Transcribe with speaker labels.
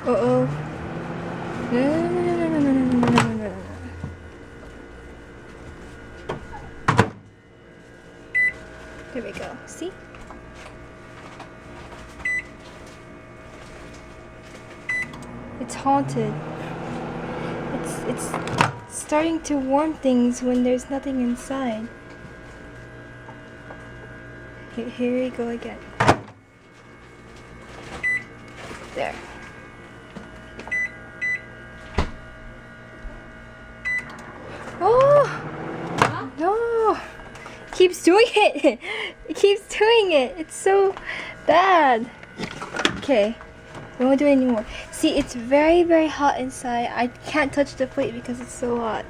Speaker 1: Uh-oh. No, no, no, no, no, no, no, no, no, no, no, no. There we go. See? It's haunted. It's starting to warm things when there's nothing inside. Here we go again. There. Oh! No! It keeps doing it! It keeps doing it! It's so bad. Okay. Don't want to do it anymore. See, it's very, very hot inside. I can't touch the plate because it's so hot.